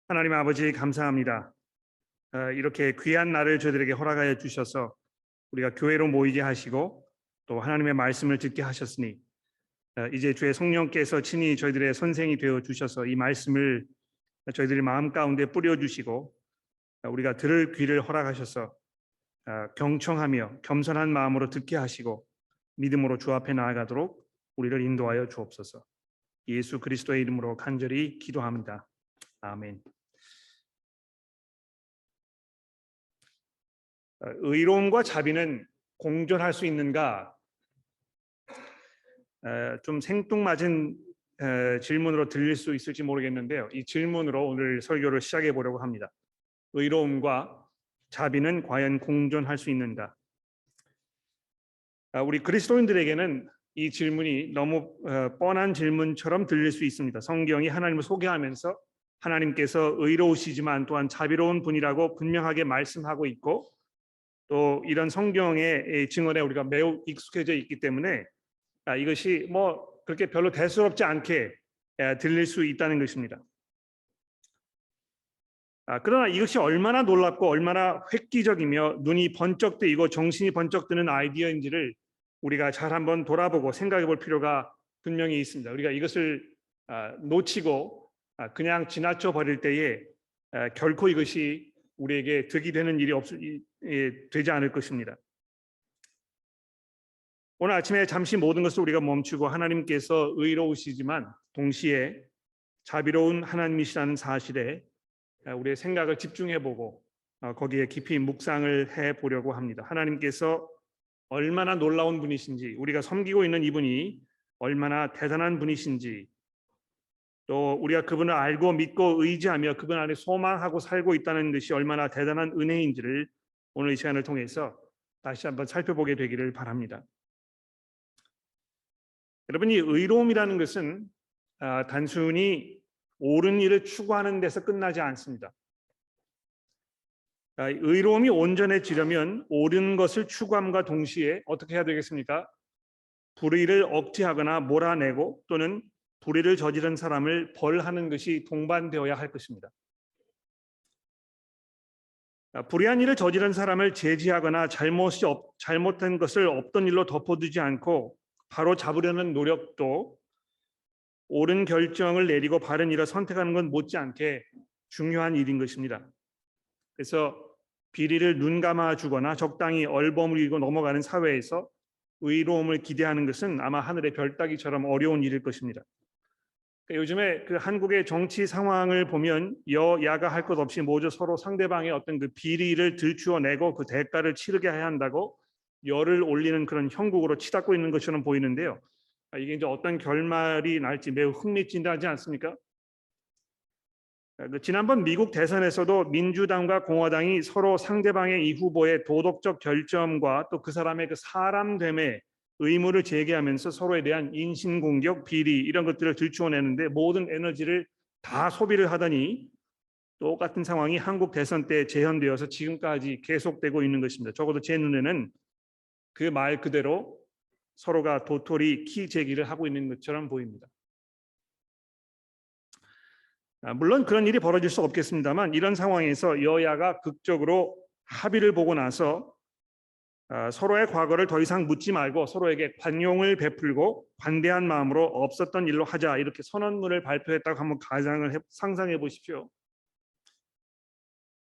하나님 아버지 감사합니다. 이렇게 귀한 날을 저희들에게 허락하여 주셔서 우리가 교회로 모이게 하시고 또 하나님의 말씀을 듣게 하셨으니 이제 주의 성령께서 친히 저희들의 선생이 되어 주셔서 이 말씀을 저희들의 마음 가운데 뿌려주시고 우리가 들을 귀를 허락하셔서 경청하며 겸손한 마음으로 듣게 하시고 믿음으로 주 앞에 나아가도록 우리를 인도하여 주옵소서. 예수 그리스도의 이름으로 간절히 기도합니다. 아멘. 의로움과 자비는 공존할 수 있는가? 좀 생뚱맞은 질문으로 들릴 수 있을지 모르겠는데요. 이 질문으로 오늘 설교를 시작해 보려고 합니다. 의로움과 자비는 과연 공존할 수 있는가? 우리 그리스도인들에게는 이 질문이 너무 뻔한 질문처럼 들릴 수 있습니다. 성경이 하나님을 소개하면서 하나님께서 의로우시지만 또한 자비로운 분이라고 분명하게 말씀하고 있고 또 이런 성경의 증언에 우리가 매우 익숙해져 있기 때문에 이것이 그렇게 별로 대수롭지 않게 들릴 수 있다는 것입니다. 그러나 이것이 얼마나 놀랍고 얼마나 획기적이며 눈이 번쩍 뜨이고 정신이 번쩍 드는 아이디어인지를 우리가 잘 한번 돌아보고 생각해 볼 필요가 분명히 있습니다. 우리가 이것을 놓치고 그냥 지나쳐 버릴 때에 결코 이것이 우리에게 득이 되는 일이 되지 않을 것입니다. 오늘 아침에 잠시 모든 것을 우리가 멈추고 하나님께서 의로우시지만 동시에 자비로운 하나님이시라는 사실에 우리의 생각을 집중해보고 거기에 깊이 묵상을 해보려고 합니다. 하나님께서 얼마나 놀라운 분이신지, 우리가 섬기고 있는 이분이 얼마나 대단한 분이신지, 또 우리가 그분을 알고 믿고 의지하며 그분 안에 소망하고 살고 있다는 것이 얼마나 대단한 은혜인지를 오늘 이 시간을 통해서 다시 한번 살펴보게 되기를 바랍니다. 여러분, 이 의로움이라는 것은 단순히 옳은 일을 추구하는 데서 끝나지 않습니다. 의로움이 온전해지려면 옳은 것을 추구함과 동시에 어떻게 해야 되겠습니까? 불의를 억제하거나 몰아내고 또는 불의를 저지른 사람을 벌하는 것이 동반되어야 할 것입니다. 불의한 일을 저지른 사람을 제지하거나 잘못한 것을 없던 일로 덮어두지 않고 바로 잡으려는 노력도 옳은 결정을 내리고 바른 일을 선택하는 건 못지않게 중요한 일인 것입니다. 그래서 비리를 눈 감아주거나 적당히 얼버무리고 넘어가는 사회에서 의로움을 기대하는 것은 아마 하늘의 별 따기처럼 어려운 일일 것입니다. 요즘에 그 한국의 정치 상황을 보면 여야가 할 것 없이 모두 서로 상대방의 어떤 그 비리를 들추어내고 그 대가를 치르게 해야 한다고 열을 올리는 그런 형국으로 치닫고 있는 것처럼 보이는데요. 이게 이제 어떤 결말이 날지 매우 흥미진진하지 않습니까? 지난번 미국 대선에서도 민주당과 공화당이 서로 상대방의 이 후보의 도덕적 결점과 또 그 사람의 그 사람됨에 의무를 제기하면서 서로에 대한 인신공격, 비리 이런 것들을 들추어내는데 모든 에너지를 다 소비를 하더니 똑같은 상황이 한국 대선 때 재현되어서 지금까지 계속되고 있는 것입니다. 적어도 제 눈에는 그 말 그대로 서로가 도토리 키 제기를 하고 있는 것처럼 보입니다. 물론 그런 일이 벌어질 수 없겠습니다만 이런 상황에서 여야가 극적으로 합의를 보고 나서 서로의 과거를 더 이상 묻지 말고 서로에게 관용을 베풀고 관대한 마음으로 없었던 일로 하자 이렇게 선언문을 발표했다고 한번 상상해 보십시오.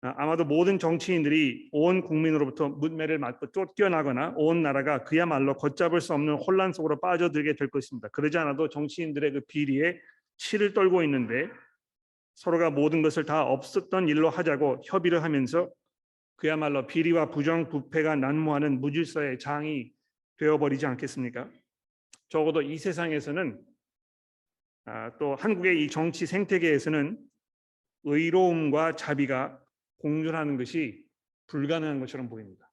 아마도 모든 정치인들이 온 국민으로부터 문매를 맞고 쫓겨나거나 온 나라가 그야말로 걷잡을 수 없는 혼란 속으로 빠져들게 될 것입니다. 그러지 않아도 정치인들의 그 비리에 치를 떨고 있는데 서로가 모든 것을 다 없었던 일로 하자고 협의를 하면서 그야말로 비리와 부정부패가 난무하는 무질서의 장이 되어버리지 않겠습니까? 적어도 이 세상에서는 또 한국의 이 정치 생태계에서는 의로움과 자비가 공존하는 것이 불가능한 것처럼 보입니다.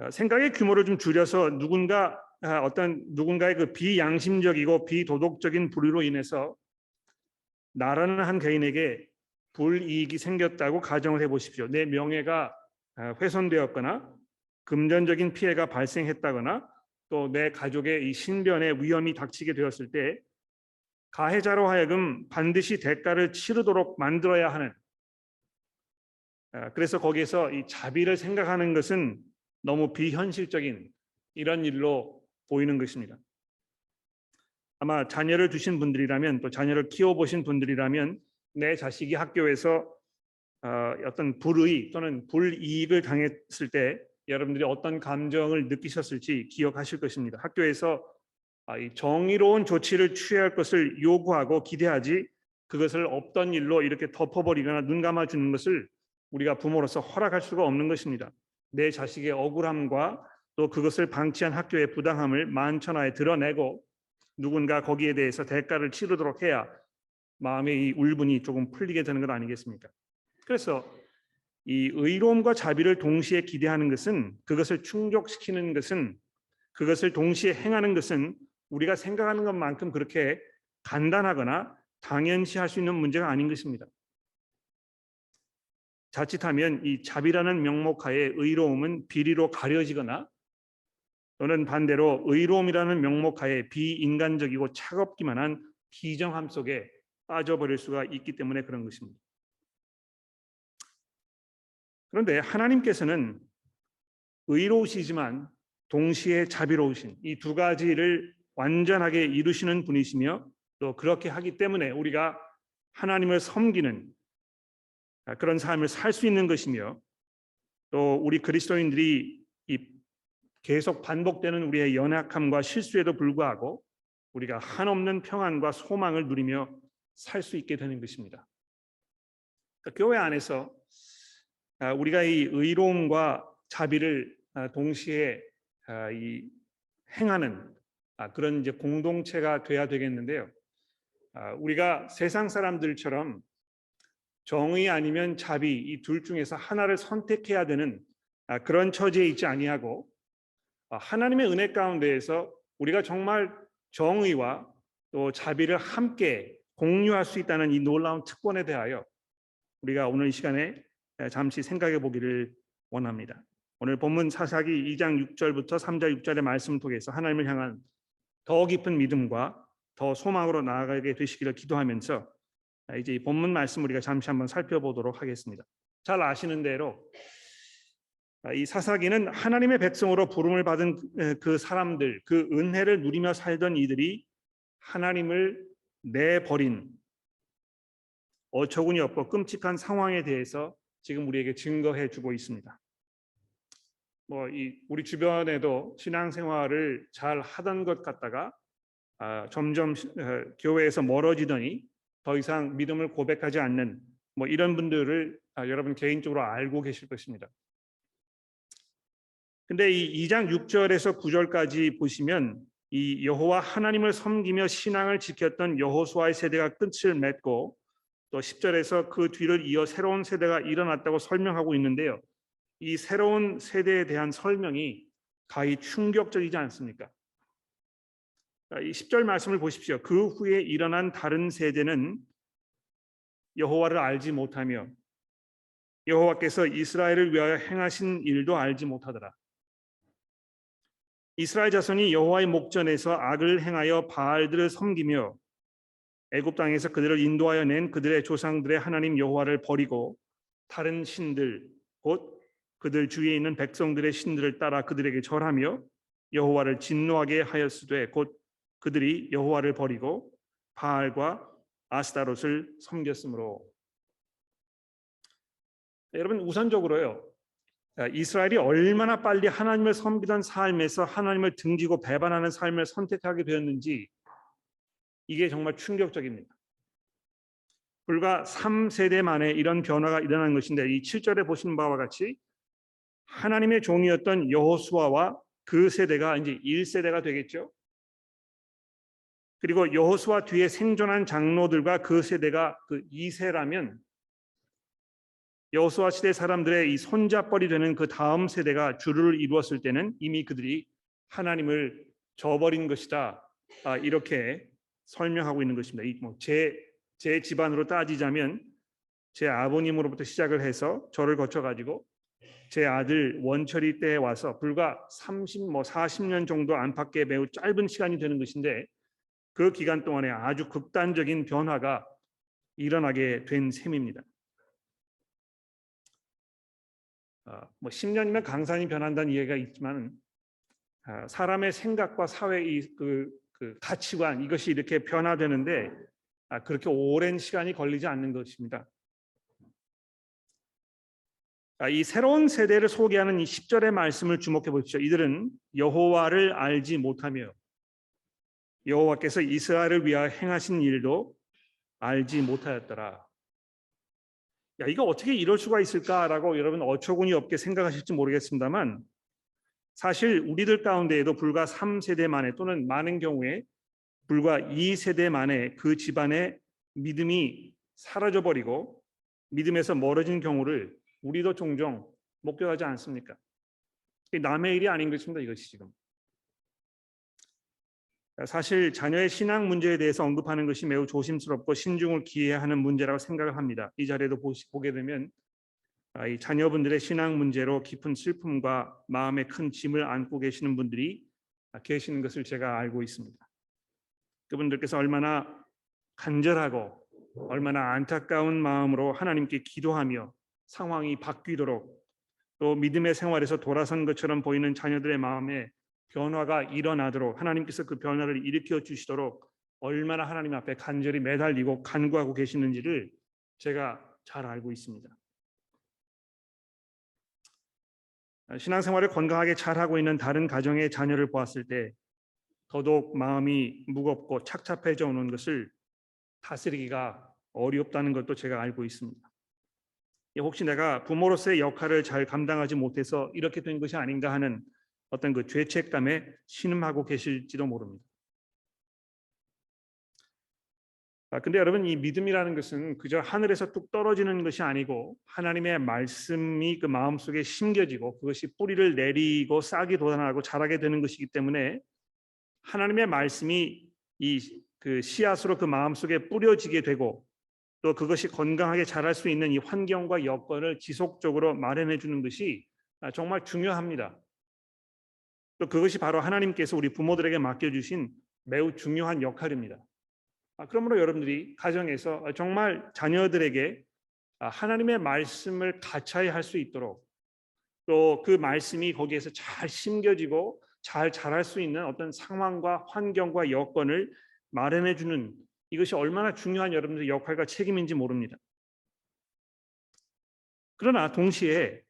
생각의 규모를 좀 줄여서 누군가의 그 비양심적이고 비도덕적인 불의로 인해서 나라는 한 개인에게 불이익이 생겼다고 가정을 해보십시오. 내 명예가 훼손되었거나 금전적인 피해가 발생했다거나 또 내 가족의 이 신변에 위험이 닥치게 되었을 때 가해자로 하여금 반드시 대가를 치르도록 만들어야 하는, 그래서 거기에서 이 자비를 생각하는 것은 너무 비현실적인 이런 일로 보이는 것입니다. 아마 자녀를 두신 분들이라면, 또 자녀를 키워보신 분들이라면, 내 자식이 학교에서 어떤 불의 또는 불이익을 당했을 때 여러분들이 어떤 감정을 느끼셨을지 기억하실 것입니다. 학교에서 이 정의로운 조치를 취할 것을 요구하고 기대하지, 그것을 없던 일로 이렇게 덮어버리거나 눈 감아주는 것을 우리가 부모로서 허락할 수가 없는 것입니다. 내 자식의 억울함과 또 그것을 방치한 학교의 부당함을 만천하에 드러내고 누군가 거기에 대해서 대가를 치르도록 해야 마음의 이 울분이 조금 풀리게 되는 것 아니겠습니까? 그래서 이 의로움과 자비를 동시에 기대하는 것은, 그것을 충족시키는 것은, 그것을 동시에 행하는 것은 우리가 생각하는 것만큼 그렇게 간단하거나 당연시할 수 있는 문제가 아닌 것입니다. 자칫하면 이 자비라는 명목하에 의로움은 비리로 가려지거나, 또는 반대로 의로움이라는 명목하에 비인간적이고 차갑기만 한 비정함 속에 빠져버릴 수가 있기 때문에 그런 것입니다. 그런데 하나님께서는 의로우시지만 동시에 자비로우신 이 두 가지를 완전하게 이루시는 분이시며, 또 그렇게 하기 때문에 우리가 하나님을 섬기는 그런 삶을 살 수 있는 것이며, 또 우리 그리스도인들이 이 계속 반복되는 우리의 연약함과 실수에도 불구하고 우리가 한없는 평안과 소망을 누리며 살 수 있게 되는 것입니다. 그러니까 교회 안에서 우리가 이 의로움과 자비를 동시에 이 행하는 그런 이제 공동체가 돼야 되겠는데요. 우리가 세상 사람들처럼 정의 아니면 자비, 이 둘 중에서 하나를 선택해야 되는 그런 처지에 있지 아니하고, 하나님의 은혜 가운데에서 우리가 정말 정의와 또 자비를 함께 공유할 수 있다는 이 놀라운 특권에 대하여 우리가 오늘 이 시간에 잠시 생각해 보기를 원합니다. 오늘 본문 사사기 2장 6절부터 3절 6절의 말씀을 통해서 하나님을 향한 더 깊은 믿음과 더 소망으로 나아가게 되시기를 기도하면서 이제 이 본문 말씀 우리가 잠시 한번 살펴보도록 하겠습니다. 잘 아시는 대로 이 사사기는 하나님의 백성으로 부름을 받은 그 사람들, 그 은혜를 누리며 살던 이들이 하나님을 내버린 어처구니 없고 끔찍한 상황에 대해서 지금 우리에게 증거해 주고 있습니다. 우리 주변에도 신앙생활을 잘 하던 것 같다가 점점 교회에서 멀어지더니 더 이상 믿음을 고백하지 않는 이런 분들을 여러분 개인적으로 알고 계실 것입니다. 근데 이 2장 6절에서 9절까지 보시면 이 여호와 하나님을 섬기며 신앙을 지켰던 여호수아의 세대가 끝을 맺고, 또 10절에서 그 뒤를 이어 새로운 세대가 일어났다고 설명하고 있는데요. 이 새로운 세대에 대한 설명이 가히 충격적이지 않습니까? 이 10절 말씀을 보십시오. 그 후에 일어난 다른 세대는 여호와를 알지 못하며 여호와께서 이스라엘을 위하여 행하신 일도 알지 못하더라. 이스라엘 자손이 여호와의 목전에서 악을 행하여 바알들을 섬기며 애굽 땅에서 그들을 인도하여 낸 그들의 조상들의 하나님 여호와를 버리고 다른 신들, 곧 그들 주위에 있는 백성들의 신들을 따라 그들에게 절하며 여호와를 진노하게 하였으되, 곧 그들이 여호와를 버리고 바알과 아스타롯을 섬겼으므로. 여러분, 우선적으로요, 이스라엘이 얼마나 빨리 하나님을 섬기던 삶에서 하나님을 등지고 배반하는 삶을 선택하게 되었는지, 이게 정말 충격적입니다. 불과 3세대 만에 이런 변화가 일어난 것인데, 이 7절에 보시는 바와 같이 하나님의 종이었던 여호수아와 그 세대가 이제 1세대가 되겠죠. 그리고 여호수아 뒤에 생존한 장로들과 그 세대가 그 2세라면 여호수아 시대 사람들의 이 손잡벌이 되는 그 다음 세대가 주를 이루었을 때는 이미 그들이 하나님을 저버린 것이다. 이렇게 설명하고 있는 것입니다. 제 집안으로 따지자면 제 아버님으로부터 시작을 해서 저를 거쳐가지고 제 아들 원철이 때에 와서 불과 30, 40년 정도 안팎의 매우 짧은 시간이 되는 것인데, 그 기간 동안에 아주 극단적인 변화가 일어나게 된 셈입니다. 뭐 10년이면 강산이 변한다는 이야기가 있지만 사람의 생각과 사회의 그 가치관 이것이 이렇게 변화되는데 그렇게 오랜 시간이 걸리지 않는 것입니다. 이 새로운 세대를 소개하는 이 10절의 말씀을 주목해 보십시오. 이들은 여호와를 알지 못하며 여호와께서 이스라엘을 위하여 행하신 일도 알지 못하였더라. 야, 이거 어떻게 이럴 수가 있을까라고 여러분 어처구니 없게 생각하실지 모르겠습니다만 사실 우리들 가운데에도 불과 3세대 만에 또는 많은 경우에 불과 2세대 만에 그 집안의 믿음이 사라져버리고 믿음에서 멀어진 경우를 우리도 종종 목격하지 않습니까? 남의 일이 아닌 것입니다. 이것이 지금. 사실 자녀의 신앙 문제에 대해서 언급하는 것이 매우 조심스럽고 신중을 기해야 하는 문제라고 생각을 합니다. 이 자리에도 보게 되면 이 자녀분들의 신앙 문제로 깊은 슬픔과 마음에 큰 짐을 안고 계시는 분들이 계시는 것을 제가 알고 있습니다. 그분들께서 얼마나 간절하고 얼마나 안타까운 마음으로 하나님께 기도하며 상황이 바뀌도록 또 믿음의 생활에서 돌아선 것처럼 보이는 자녀들의 마음에 변화가 일어나도록 하나님께서 그 변화를 일으켜 주시도록 얼마나 하나님 앞에 간절히 매달리고 간구하고 계시는지를 제가 잘 알고 있습니다. 신앙생활을 건강하게 잘하고 있는 다른 가정의 자녀를 보았을 때 더더욱 마음이 무겁고 착잡해져 오는 것을 다스리기가 어렵다는 것도 제가 알고 있습니다. 혹시 내가 부모로서의 역할을 잘 감당하지 못해서 이렇게 된 것이 아닌가 하는 어떤 그 죄책감에 신음하고 계실지도 모릅니다. 근데 여러분 이 믿음이라는 것은 그저 하늘에서 뚝 떨어지는 것이 아니고 하나님의 말씀이 그 마음속에 심겨지고 그것이 뿌리를 내리고 싹이 돋아나고 자라게 되는 것이기 때문에 하나님의 말씀이 이 그 씨앗으로 그 마음속에 뿌려지게 되고 또 그것이 건강하게 자랄 수 있는 이 환경과 여건을 지속적으로 마련해 주는 것이 정말 중요합니다. 또 그것이 바로 하나님께서 우리 부모들에게 맡겨주신 매우 중요한 역할입니다. 그러므로 여러분들이 가정에서 정말 자녀들에게 하나님의 말씀을 가차히 할 수 있도록 또 그 말씀이 거기에서 잘 심겨지고 잘 자랄 수 있는 어떤 상황과 환경과 여건을 마련해 주는 이것이 얼마나 중요한 여러분들의 역할과 책임인지 모릅니다. 그러나 동시에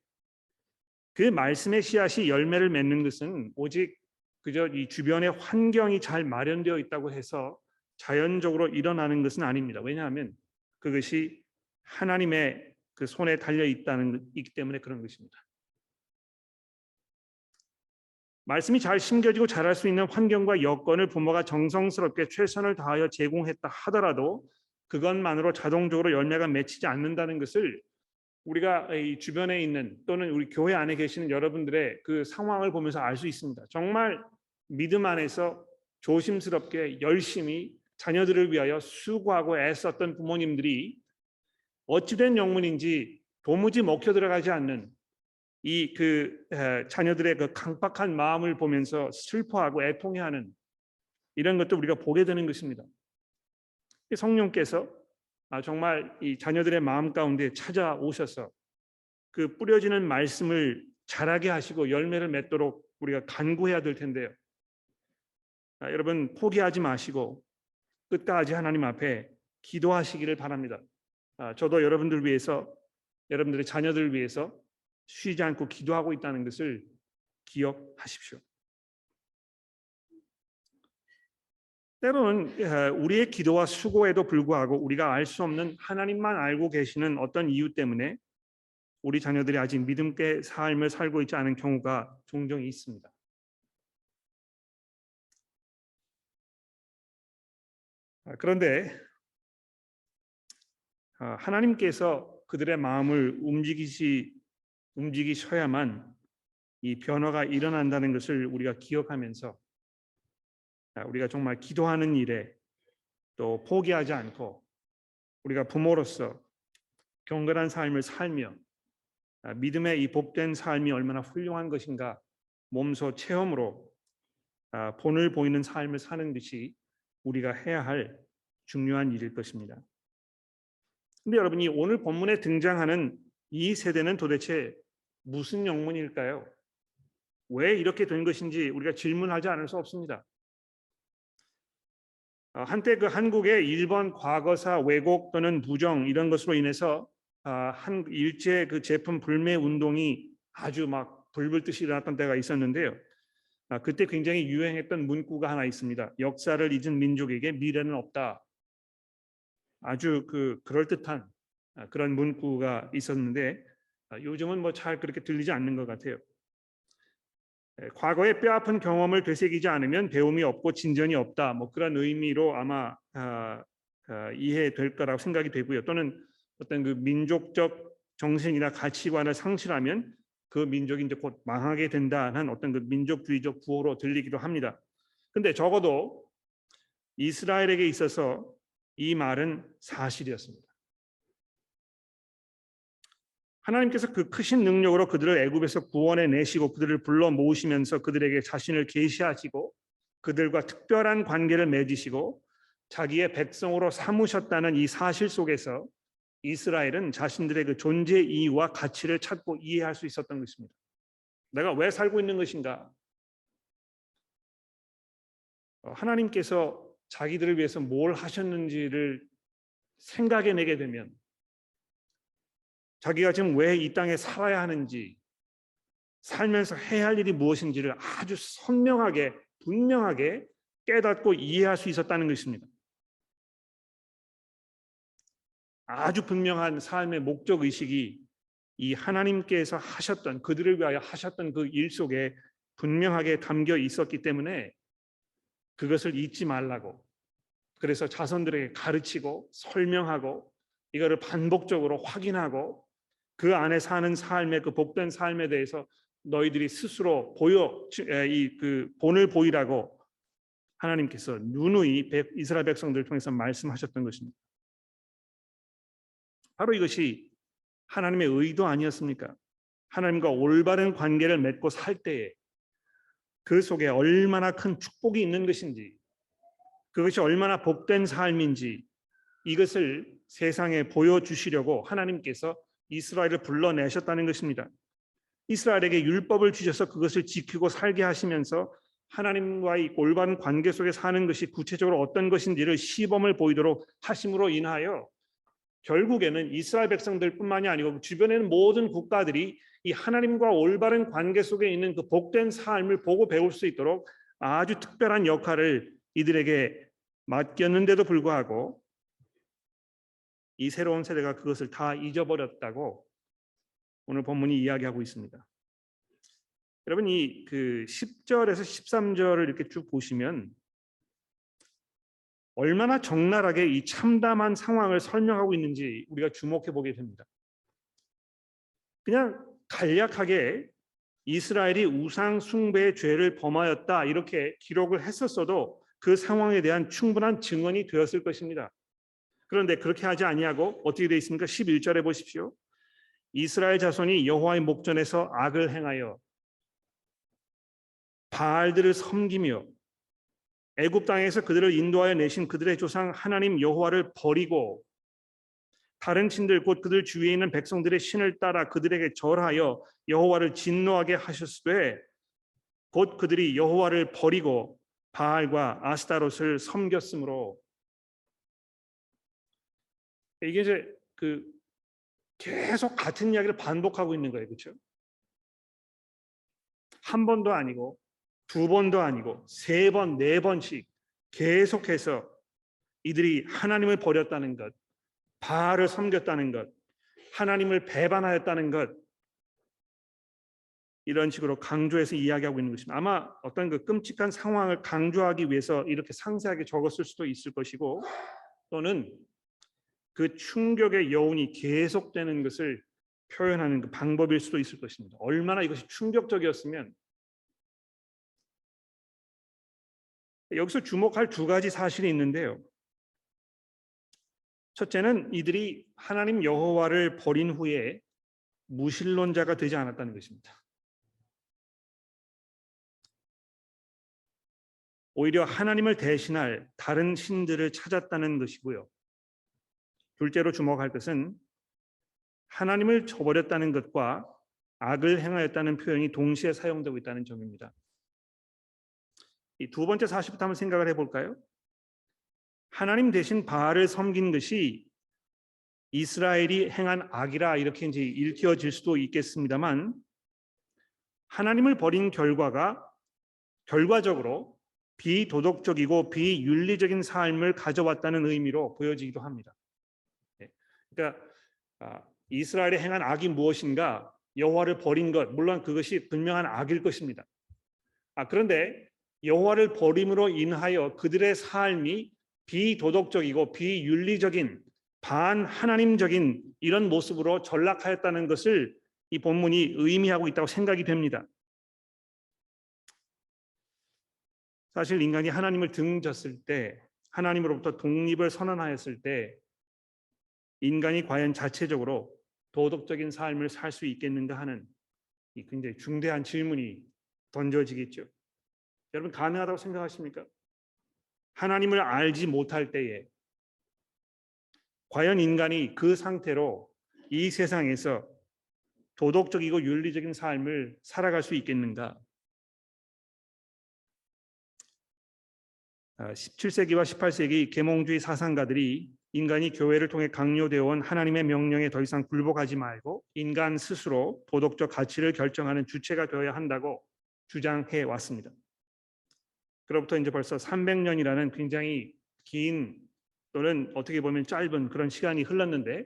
그 말씀의 씨앗이 열매를 맺는 것은 오직 그저 이 주변의 환경이 잘 마련되어 있다고 해서 자연적으로 일어나는 것은 아닙니다. 왜냐하면 그것이 하나님의 그 손에 달려 있기 때문에 그런 것입니다. 말씀이 잘 심겨지고 자랄 수 있는 환경과 여건을 부모가 정성스럽게 최선을 다하여 제공했다 하더라도 그것만으로 자동적으로 열매가 맺히지 않는다는 것을 우리가 이 주변에 있는 또는 우리 교회 안에 계시는 여러분들의 그 상황을 보면서 알 수 있습니다. 정말 믿음 안에서 조심스럽게 열심히 자녀들을 위하여 수고하고 애썼던 부모님들이 어찌된 영문인지 도무지 먹혀 들어가지 않는 이 자녀들의 그 강박한 마음을 보면서 슬퍼하고 애통해하는 이런 것도 우리가 보게 되는 것입니다. 성령께서 정말 이 자녀들의 마음 가운데 찾아오셔서 그 뿌려지는 말씀을 자라게 하시고 열매를 맺도록 우리가 간구해야 될 텐데요. 여러분 포기하지 마시고 끝까지 하나님 앞에 기도하시기를 바랍니다. 저도 여러분들 위해서 여러분들의 자녀들을 위해서 쉬지 않고 기도하고 있다는 것을 기억하십시오. 때로는 우리의 기도와 수고에도 불구하고 우리가 알 수 없는 하나님만 알고 계시는 어떤 이유 때문에 우리 자녀들이 아직 믿음의 삶을 살고 있지 않은 경우가 종종 있습니다. 그런데 하나님께서 그들의 마음을 움직이셔야만 이 변화가 일어난다는 것을 우리가 기억하면서 우리가 정말 기도하는 일에 또 포기하지 않고 우리가 부모로서 경건한 삶을 살며 믿음의 이 복된 삶이 얼마나 훌륭한 것인가 몸소 체험으로 본을 보이는 삶을 사는 것이 우리가 해야 할 중요한 일일 것입니다. 근데 여러분이 오늘 본문에 등장하는 이 세대는 도대체 무슨 영문일까요? 왜 이렇게 된 것인지 우리가 질문하지 않을 수 없습니다. 한때 그 한국의 일본 과거사 왜곡 또는 부정 이런 것으로 인해서 한 일제 그 제품 불매 운동이 아주 막 불불 듯이 일어났던 때가 있었는데요. 그때 굉장히 유행했던 문구가 하나 있습니다. 역사를 잊은 민족에게 미래는 없다. 아주 그럴듯한 그런 문구가 있었는데 요즘은 뭐 잘 그렇게 들리지 않는 것 같아요. 과거의 뼈아픈 경험을 되새기지 않으면 배움이 없고 진전이 없다. 뭐 그런 의미로 아마 이해될 거라고 생각이 되고요. 또는 어떤 그 민족적 정신이나 가치관을 상실하면 그 민족이 이제 곧 망하게 된다는 어떤 그 민족주의적 구호로 들리기도 합니다. 근데 적어도 이스라엘에게 있어서 이 말은 사실이었습니다. 하나님께서 그 크신 능력으로 그들을 애굽에서 구원해 내시고 그들을 불러 모으시면서 그들에게 자신을 계시하시고 그들과 특별한 관계를 맺으시고 자기의 백성으로 삼으셨다는 이 사실 속에서 이스라엘은 자신들의 그 존재 이유와 가치를 찾고 이해할 수 있었던 것입니다. 내가 왜 살고 있는 것인가? 하나님께서 자기들을 위해서 뭘 하셨는지를 생각해내게 되면 자기가 지금 왜 이 땅에 살아야 하는지 살면서 해야 할 일이 무엇인지를 아주 선명하게 분명하게 깨닫고 이해할 수 있었다는 것입니다. 아주 분명한 삶의 목적 의식이 이 하나님께서 하셨던 그들을 위하여 하셨던 그 일 속에 분명하게 담겨 있었기 때문에 그것을 잊지 말라고 그래서 자손들에게 가르치고 설명하고 이거를 반복적으로 확인하고 그 안에 사는 삶의 그 복된 삶에 대해서 너희들이 스스로 그 본을 보이라고 하나님께서 누누이 이스라엘 백성들을 통해서 말씀하셨던 것입니다. 바로 이것이 하나님의 의도 아니었습니까? 하나님과 올바른 관계를 맺고 살 때에 그 속에 얼마나 큰 축복이 있는 것인지 그것이 얼마나 복된 삶인지 이것을 세상에 보여주시려고 하나님께서 이스라엘을 불러내셨다는 것입니다. 이스라엘에게 율법을 주셔서 그것을 지키고 살게 하시면서 하나님과의 올바른 관계 속에 사는 것이 구체적으로 어떤 것인지를 시범을 보이도록 하심으로 인하여 결국에는 이스라엘 백성들뿐만이 아니고 주변에는 모든 국가들이 이 하나님과 올바른 관계 속에 있는 그 복된 삶을 보고 배울 수 있도록 아주 특별한 역할을 이들에게 맡겼는데도 불구하고 이 새로운 세대가 그것을 다 잊어버렸다고 오늘 본문이 이야기하고 있습니다. 여러분 이 10절에서 13절을 이렇게 쭉 보시면 얼마나 적나라하게 이 참담한 상황을 설명하고 있는지 우리가 주목해 보게 됩니다. 그냥 간략하게 이스라엘이 우상 숭배의 죄를 범하였다 이렇게 기록을 했었어도 그 상황에 대한 충분한 증언이 되었을 것입니다. 그런데 그렇게 하지 아니하고 어떻게 되어 있습니까? 11절에 보십시오. 이스라엘 자손이 여호와의 목전에서 악을 행하여 바알들을 섬기며 애굽 땅에서 그들을 인도하여 내신 그들의 조상 하나님 여호와를 버리고 다른 신들 곧 그들 주위에 있는 백성들의 신을 따라 그들에게 절하여 여호와를 진노하게 하셨으되 곧 그들이 여호와를 버리고 바알과 아스타롯을 섬겼으므로. 이게 이제 계속 같은 이야기를 반복하고 있는 거예요. 그렇죠? 한 번도 아니고 두 번도 아니고 세 번, 네 번씩 계속해서 이들이 하나님을 버렸다는 것, 바알을 섬겼다는 것, 하나님을 배반하였다는 것, 이런 식으로 강조해서 이야기하고 있는 것입니다. 아마 어떤 그 끔찍한 상황을 강조하기 위해서 이렇게 상세하게 적었을 수도 있을 것이고 또는 그 충격의 여운이 계속되는 것을 표현하는 그 방법일 수도 있을 것입니다. 얼마나 이것이 충격적이었으면. 여기서 주목할 두 가지 사실이 있는데요. 첫째는 이들이 하나님 여호와를 버린 후에 무신론자가 되지 않았다는 것입니다. 오히려 하나님을 대신할 다른 신들을 찾았다는 것이고요. 둘째로 주목할 것은 하나님을 저버렸다는 것과 악을 행하였다는 표현이 동시에 사용되고 있다는 점입니다. 이 두 번째 사실부터 한번 생각을 해볼까요? 하나님 대신 바알을 섬긴 것이 이스라엘이 행한 악이라 이렇게 이제 읽혀질 수도 있겠습니다만, 하나님을 버린 결과적으로 비도덕적이고 비윤리적인 삶을 가져왔다는 의미로 보여지기도 합니다. 그러니까 이스라엘이 행한 악이 무엇인가? 여호와를 버린 것, 물론 그것이 분명한 악일 것입니다. 그런데 여호와를 버림으로 인하여 그들의 삶이 비도덕적이고 비윤리적인 반하나님적인 이런 모습으로 전락하였다는 것을 이 본문이 의미하고 있다고 생각이 됩니다. 사실 인간이 하나님을 등졌을 때, 하나님으로부터 독립을 선언하였을 때 인간이 과연 자체적으로 도덕적인 삶을 살 수 있겠는가 하는 이 굉장히 중대한 질문이 던져지겠죠. 여러분, 가능하다고 생각하십니까? 하나님을 알지 못할 때에 과연 인간이 그 상태로 이 세상에서 도덕적이고 윤리적인 삶을 살아갈 수 있겠는가? 17세기와 18세기 계몽주의 사상가들이 인간이 교회를 통해 강요되어 온 하나님의 명령에 더 이상 굴복하지 말고 인간 스스로 도덕적 가치를 결정하는 주체가 되어야 한다고 주장해 왔습니다. 그로부터 이제 벌써 300년이라는 굉장히 긴 또는 어떻게 보면 짧은 그런 시간이 흘렀는데,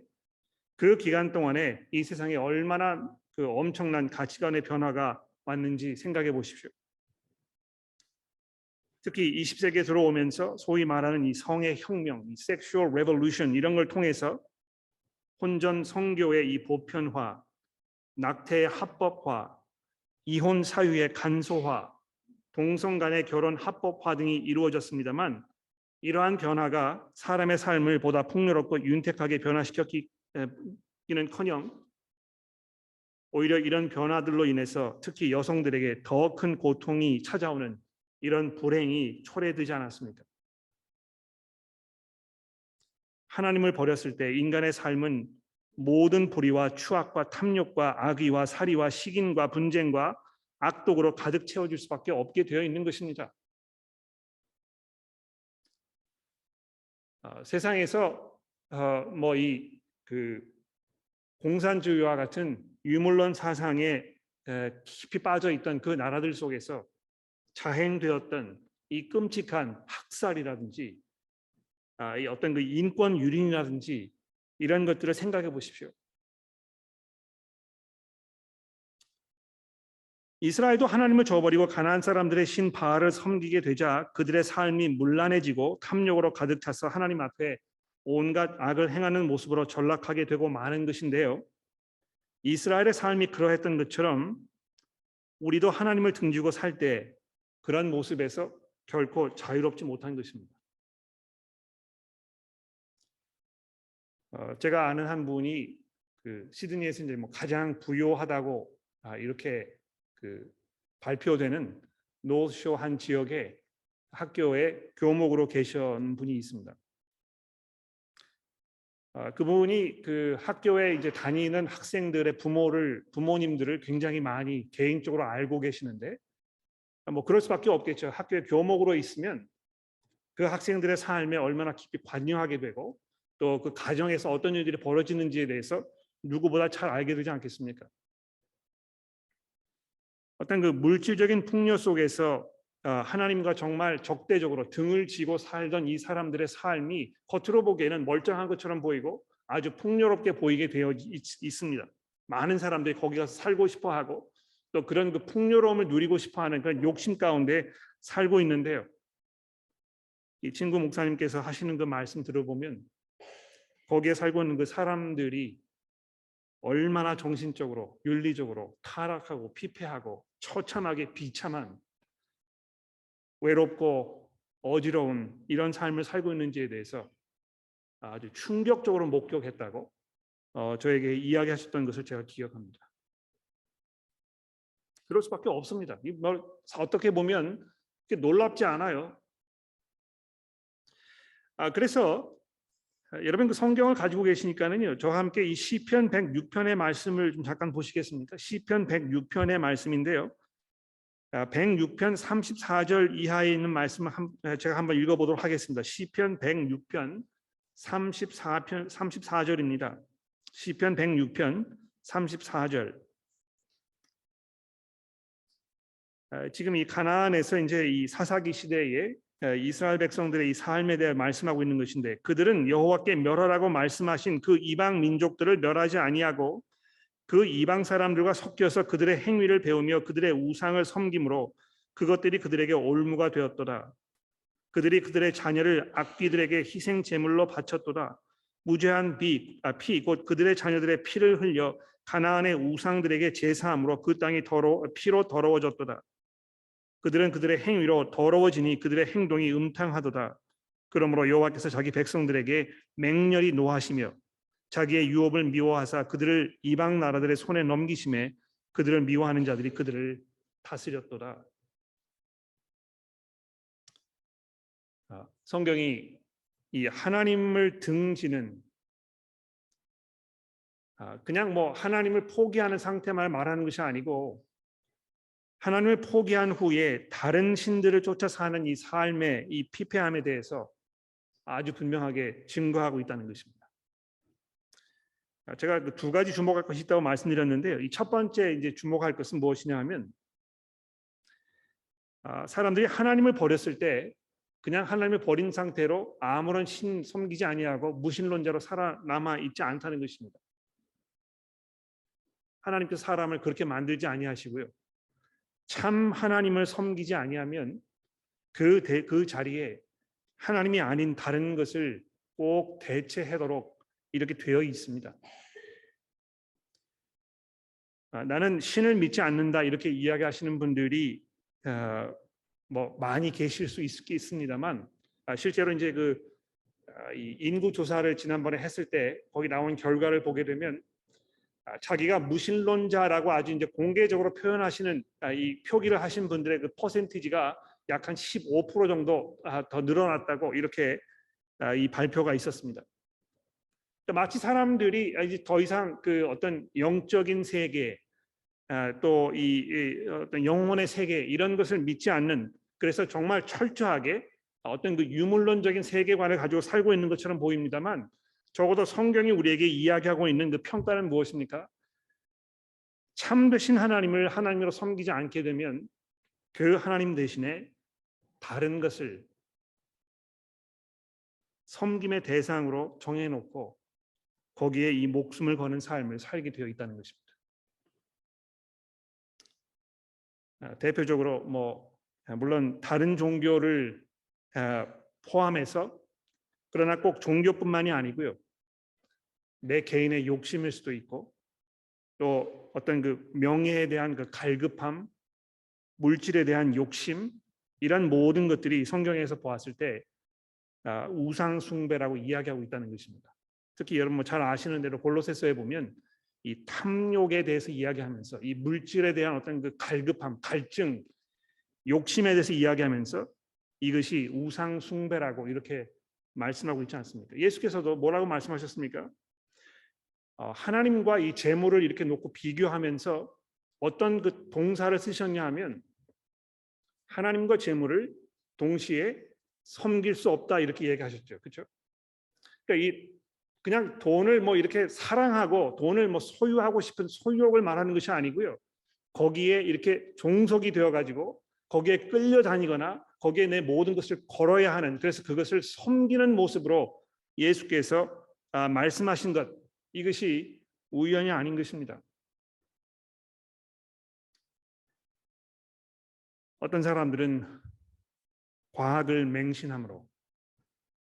그 기간 동안에 이 세상에 얼마나 그 엄청난 가치관의 변화가 왔는지 생각해 보십시오. 특히 20세기에 들어오면서 소위 말하는 이 성의 혁명, 이 섹슈얼 레볼루션 이런 걸 통해서 혼전 성교의 이 보편화, 낙태의 합법화, 이혼 사유의 간소화, 동성 간의 결혼 합법화 등이 이루어졌습니다만, 이러한 변화가 사람의 삶을 보다 풍요롭고 윤택하게 변화시켰기는커녕 오히려 이런 변화들로 인해서 특히 여성들에게 더 큰 고통이 찾아오는 이런 불행이 초래되지 않았습니까? 하나님을 버렸을 때 인간의 삶은 모든 불의와 추악과 탐욕과 악의와 살의와 식인과 분쟁과 악독으로 가득 채워질 수밖에 없게 되어 있는 것입니다. 세상에서 뭐 이 그 공산주의와 같은 유물론 사상에 깊이 빠져 있던 그 나라들 속에서 자행되었던 이 끔찍한 학살이라든지 이 어떤 그 인권 유린이라든지 이런 것들을 생각해 보십시오. 이스라엘도 하나님을 저버리고 가나안 사람들의 신 바알을 섬기게 되자 그들의 삶이 문란해지고 탐욕으로 가득 차서 하나님 앞에 온갖 악을 행하는 모습으로 전락하게 되고 마는 것인데요. 이스라엘의 삶이 그러했던 것처럼 우리도 하나님을 등지고 살 때 그런 모습에서 결코 자유롭지 못한 것입니다. 제가 아는 한 분이 그 시드니에서 이제 뭐 가장 부유하다고 이렇게 그 발표되는 노스쇼 한 지역의 학교에 교목으로 계신 분이 있습니다. 그분이 그 학교에 이제 다니는 학생들의 부모님들을 굉장히 많이 개인적으로 알고 계시는데, 뭐 그럴 수밖에 없겠죠. 학교에 교목으로 있으면 그 학생들의 삶에 얼마나 깊이 관여하게 되고 또 그 가정에서 어떤 일들이 벌어지는지에 대해서 누구보다 잘 알게 되지 않겠습니까? 어떤 그 물질적인 풍요 속에서 하나님과 정말 적대적으로 등을 지고 살던 이 사람들의 삶이 겉으로 보기에는 멀쩡한 것처럼 보이고 아주 풍요롭게 보이게 되어 있습니다. 많은 사람들이 거기 가서 살고 싶어하고 또 그런 그 풍요로움을 누리고 싶어하는 그런 욕심 가운데 살고 있는데요. 이 친구 목사님께서 하시는 그 말씀 들어보면 거기에 살고 있는 그 사람들이 얼마나 정신적으로 윤리적으로 타락하고 피폐하고 처참하게 비참한 외롭고 어지러운 이런 삶을 살고 있는지에 대해서 아주 충격적으로 목격했다고 저에게 이야기하셨던 것을 제가 기억합니다. 그럴 수밖에 없습니다. 어떻게 보면 놀랍지 않아요. 그래서 여러분 그 성경을 가지고 계시니까는요. 저와 함께 이 시편 106편의 말씀을 좀 잠깐 보시겠습니까? 시편 106편의 말씀인데요. 106편 34절 이하에 있는 말씀을 제가 한번 읽어보도록 하겠습니다. 시편 106편 34절입니다. 시편 106편 34절. 지금 이 가나안에서 이제 이 사사기 시대에 이스라엘 백성들의 이 삶에 대해 말씀하고 있는 것인데, 그들은 여호와께 멸하라고 말씀하신 그 이방 민족들을 멸하지 아니하고 그 이방 사람들과 섞여서 그들의 행위를 배우며 그들의 우상을 섬김으로 그것들이 그들에게 올무가 되었도다. 그들이 그들의 자녀를 악귀들에게 희생 제물로 바쳤도다. 무죄한 피 곧 그들의 자녀들의 피를 흘려 가나안의 우상들에게 제사함으로 그 땅이 피로 더러워졌도다. 그들은 그들의 행위로 더러워지니 그들의 행동이 음탕하도다. 그러므로 여호와께서 자기 백성들에게 맹렬히 노하시며 자기의 유업을 미워하사 그들을 이방 나라들의 손에 넘기심에 그들을 미워하는 자들이 그들을 다스렸도다. 성경이 이 하나님을 등지는 그냥 뭐 하나님을 포기하는 상태만 말하는 것이 아니고, 하나님을 포기한 후에 다른 신들을 쫓아 사는 이 삶의 이 피폐함에 대해서 아주 분명하게 증거하고 있다는 것입니다. 제가 그 두 가지 주목할 것이 있다고 말씀드렸는데요. 이 첫 번째 이제 주목할 것은 무엇이냐 하면, 사람들이 하나님을 버렸을 때 그냥 하나님을 버린 상태로 아무런 신 섬기지 아니하고 무신론자로 살아남아 있지 않다는 것입니다. 하나님께서 사람을 그렇게 만들지 아니하시고요. 참 하나님을 섬기지 아니하면 그 자리에 하나님이 아닌 다른 것을 꼭 대체하도록 이렇게 되어 있습니다. 나는 신을 믿지 않는다 이렇게 이야기하시는 분들이 뭐 많이 계실 수 있습니다만, 실제로 이제 이 인구 조사를 지난번에 했을 때 거기 나온 결과를 보게 되면 자기가 무신론자라고 아주 이제 공개적으로 표현하시는 이 표기를 하신 분들의 그 퍼센티지가 약 한 15% 정도 더 늘어났다고 이렇게 이 발표가 있었습니다. 마치 사람들이 이제 더 이상 그 어떤 영적인 세계, 또 이 어떤 영혼의 세계 이런 것을 믿지 않는, 그래서 정말 철저하게 어떤 그 유물론적인 세계관을 가지고 살고 있는 것처럼 보입니다만, 적어도 성경이 우리에게 이야기하고 있는 그 평가는 무엇입니까? 참되신 하나님을 하나님으로 섬기지 않게 되면 그 하나님 대신에 다른 것을 섬김의 대상으로 정해놓고 거기에 이 목숨을 거는 삶을 살게 되어 있다는 것입니다. 대표적으로 뭐 물론 다른 종교를 포함해서, 그러나 꼭 종교뿐만이 아니고요. 내 개인의 욕심일 수도 있고, 또 어떤 그 명예에 대한 그 갈급함, 물질에 대한 욕심, 이런 모든 것들이 성경에서 보았을 때 우상 숭배라고 이야기하고 있다는 것입니다. 특히 여러분 뭐 잘 아시는 대로 골로새서에 보면 이 탐욕에 대해서 이야기하면서 이 물질에 대한 어떤 그 갈급함, 갈증, 욕심에 대해서 이야기하면서 이것이 우상 숭배라고 이렇게 말씀하고 있지 않습니까? 예수께서도 뭐라고 말씀하셨습니까? 하나님과 이 재물을 이렇게 놓고 비교하면서 어떤 그 동사를 쓰셨냐 하면, 하나님과 재물을 동시에 섬길 수 없다 이렇게 얘기하셨죠. 그렇죠? 그러니까 그냥 돈을 뭐 이렇게 사랑하고 돈을 뭐 소유하고 싶은 소유욕을 말하는 것이 아니고요. 거기에 이렇게 종속이 되어 가지고 거기에 끌려다니거나 거기에 내 모든 것을 걸어야 하는, 그래서 그것을 섬기는 모습으로 예수께서 말씀하신 것, 이것이 우연이 아닌 것입니다. 어떤 사람들은 과학을 맹신함으로,